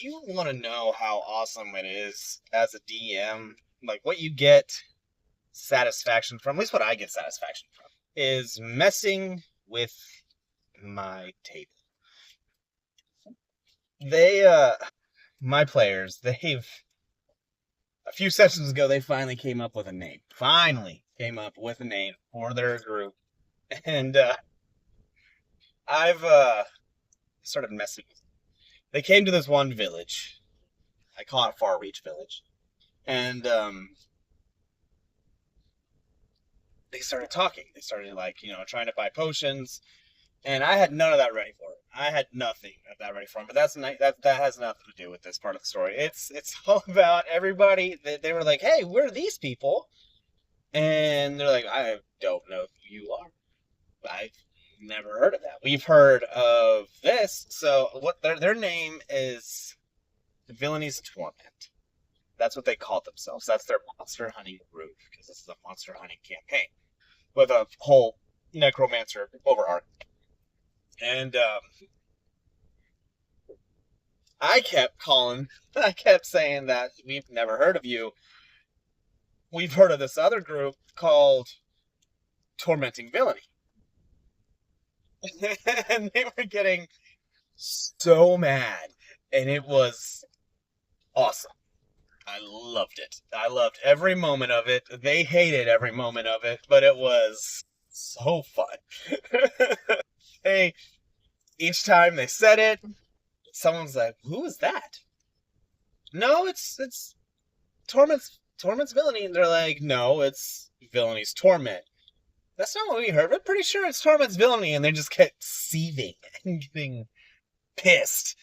you want to know how awesome it is as a DM, like what you get satisfaction from, at least what I get satisfaction from, is messing with my table. They, my players, they've, a few sessions ago, they finally came up with a name. Finally came up with a name for their group. And, I've, started messing with them. They came to this one village. I call it Far Reach Village. And, they started talking. They started trying to buy potions, and I had none of that ready for it. I had nothing of that ready for him. But that has nothing to do with this part of the story. It's all about everybody. They were like, "Hey, we're these people," and they're like, "I don't know who you are. I've never heard of that. We've heard of this." So what their name is the Villainies Torment. That's what they called themselves. That's their monster hunting group because this is a monster hunting campaign with a whole necromancer overarch. And I kept calling, I kept saying that we've never heard of you. We've heard of this other group called Tormenting Villainy. And they were getting so mad. And it was awesome. I loved it. I loved every moment of it. They hated every moment of it, but it was so fun. They each time they said it, someone's like, "Who is that?" No, it's Torment's Villainy. And they're like, "No, it's Villainies Torment." That's not what we heard. We're pretty sure it's Torment's Villainy, and they just kept seething and getting pissed.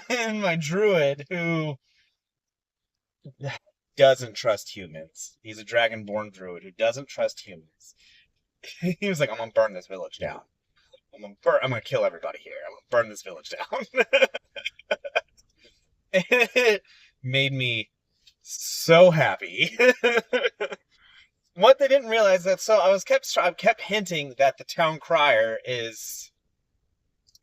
And my druid, who doesn't trust humans, he's a dragonborn druid who doesn't trust humans. He was like, "I'm gonna burn this village down. I'm gonna kill everybody here. I'm gonna burn this village down." It made me so happy. What they didn't realize that I kept hinting that the town crier is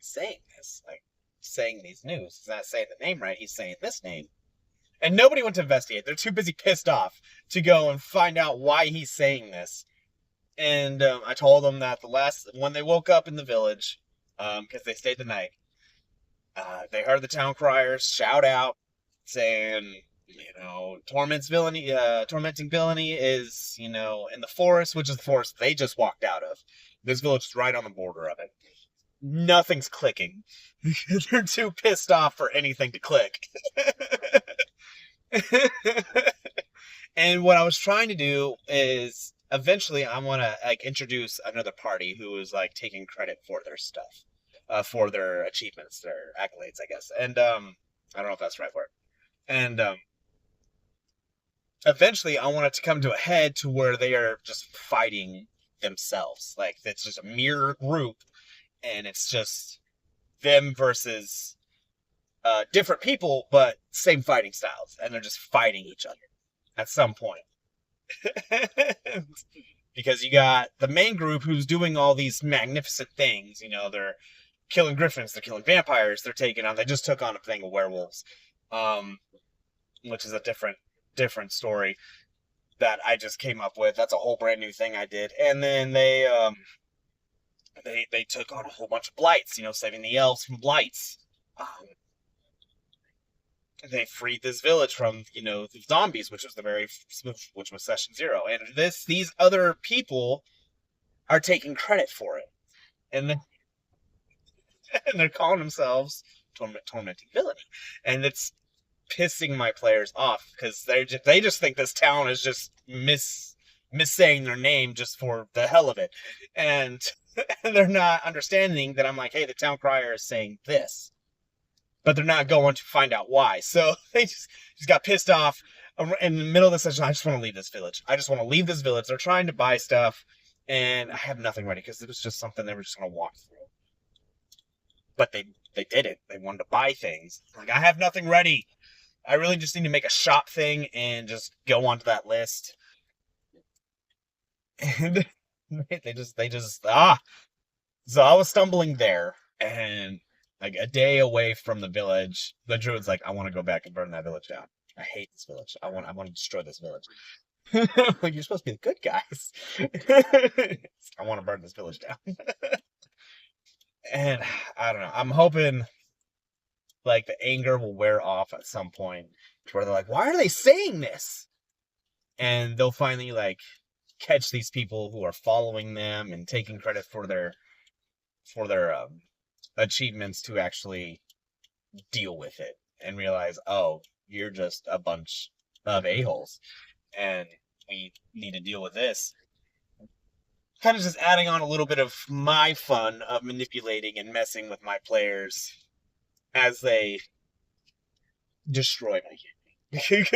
saying this, like saying these news. He's not saying the name right. He's saying this name, and nobody went to investigate. They're too busy pissed off to go and find out why he's saying this. And I told them that when they woke up in the village, because they stayed the night, they heard the town criers shout out, saying, tormenting villainy is, in the forest, which is the forest they just walked out of. This village is right on the border of it. Nothing's clicking. They're too pissed off for anything to click. And what I was trying to do is eventually I want to introduce another party who is taking credit for their stuff, for their achievements, their accolades, I guess. And I don't know if that's the right word. And eventually I want it to come to a head to where they are just fighting themselves. Like it's just a mere group, and it's just them versus different people, but same fighting styles, and they're just fighting each other at some point. Because you got the main group who's doing all these magnificent things. They're killing griffins, they're killing vampires, they just took on a thing of werewolves, which is a different story that I just came up with. That's a whole brand new thing I did. And then they took on a whole bunch of blights, saving the elves from blights. They freed this village from the zombies, which was session 0. And these other people are taking credit for it, and then, and they're calling themselves tormenting villainy, and it's pissing my players off because they just think this town is just missaying their name just for the hell of it, and they're not understanding that I'm like, hey, the town crier is saying this, but they're not going to find out why. So they just got pissed off in the middle of the session. I just want to leave this village. They're trying to buy stuff, and I have nothing ready because it was just something they were just going to walk through. But they did it. They wanted to buy things. Like, I have nothing ready. I really just need to make a shop thing and just go onto that list. And they just So I was stumbling there, and like a day away from the village, the druid's like, I want to go back and burn that village down. I hate this village. I want to destroy this village. Like, you're supposed to be the good guys. I want to burn this village down. And I don't know. I'm hoping like the anger will wear off at some point to where they're like, why are they saying this? And they'll finally like catch these people who are following them and taking credit for their achievements to actually deal with it and realize, oh, you're just a bunch of a-holes and we need to deal with this. Kind of just adding on a little bit of my fun of manipulating and messing with my players as they destroy my campaign.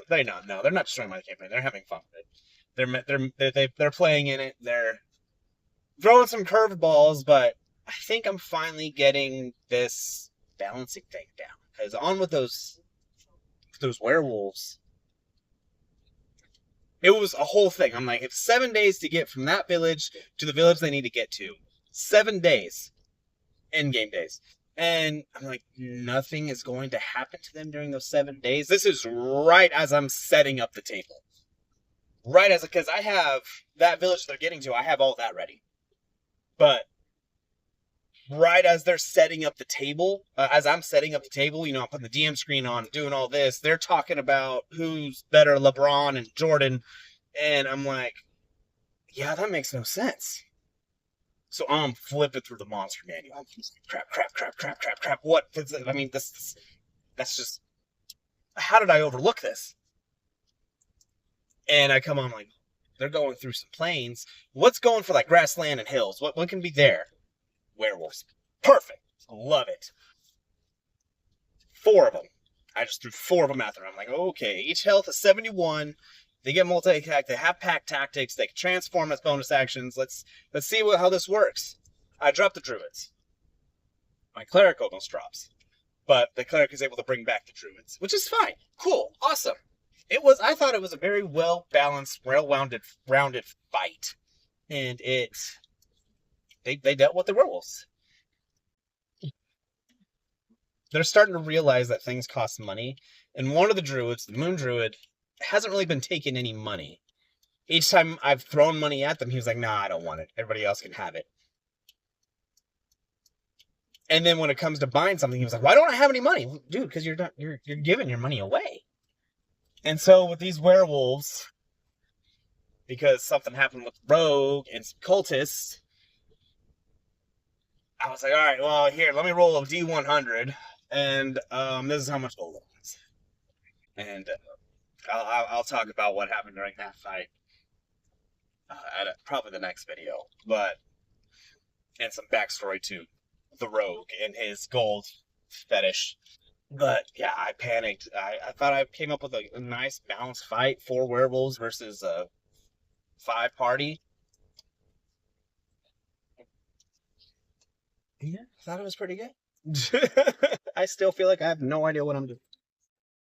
They're not destroying my campaign. They're having fun with it. They're playing in it. They're throwing some curveballs, but I think I'm finally getting this balancing thing down. Because on with those werewolves, it was a whole thing. I'm like, it's 7 days to get from that village to the village they need to get to. 7 days. End-game days. And I'm like, nothing is going to happen to them during those 7 days. This is right as I'm setting up the table. Because I have that village they're getting to, I have all that ready. But right as they're setting up the table, as I'm setting up the table, I'm putting the DM screen on, doing all this, they're talking about who's better, LeBron and Jordan, and I'm like, yeah, that makes no sense. So I'm flipping through the monster manual. I'm crap. What? I mean, that's just, how did I overlook this? And I come on like, they're going through some plains. What's going for like grassland and hills? What can be there? Werewolves. Perfect. Love it. 4 of them. I just threw 4 of them out there. I'm like, okay, each health is 71. They get multi-attack. They have pack tactics. They can transform as bonus actions. Let's see how this works. I dropped the druids. My cleric almost drops. But the cleric is able to bring back the druids, which is fine. Cool. Awesome. I thought it was a very well-balanced, well-rounded fight. And they dealt with the werewolves. They're starting to realize that things cost money. And one of the druids, the moon druid, hasn't really been taking any money. Each time I've thrown money at them, he was like, nah, I don't want it. Everybody else can have it. And then when it comes to buying something, he was like, why don't I have any money? Dude, because you're giving your money away. And so with these werewolves, because something happened with Rogue and some cultists, I was like, all right, well, here, let me roll a D100, and this is how much gold it was. And I'll talk about what happened during that fight at probably the next video, and some backstory to the Rogue and his gold fetish. But yeah, I panicked. I thought I came up with a nice balanced fight, 4 werewolves versus a 5 party. Yeah, I thought it was pretty good. I still feel like I have no idea what I'm doing.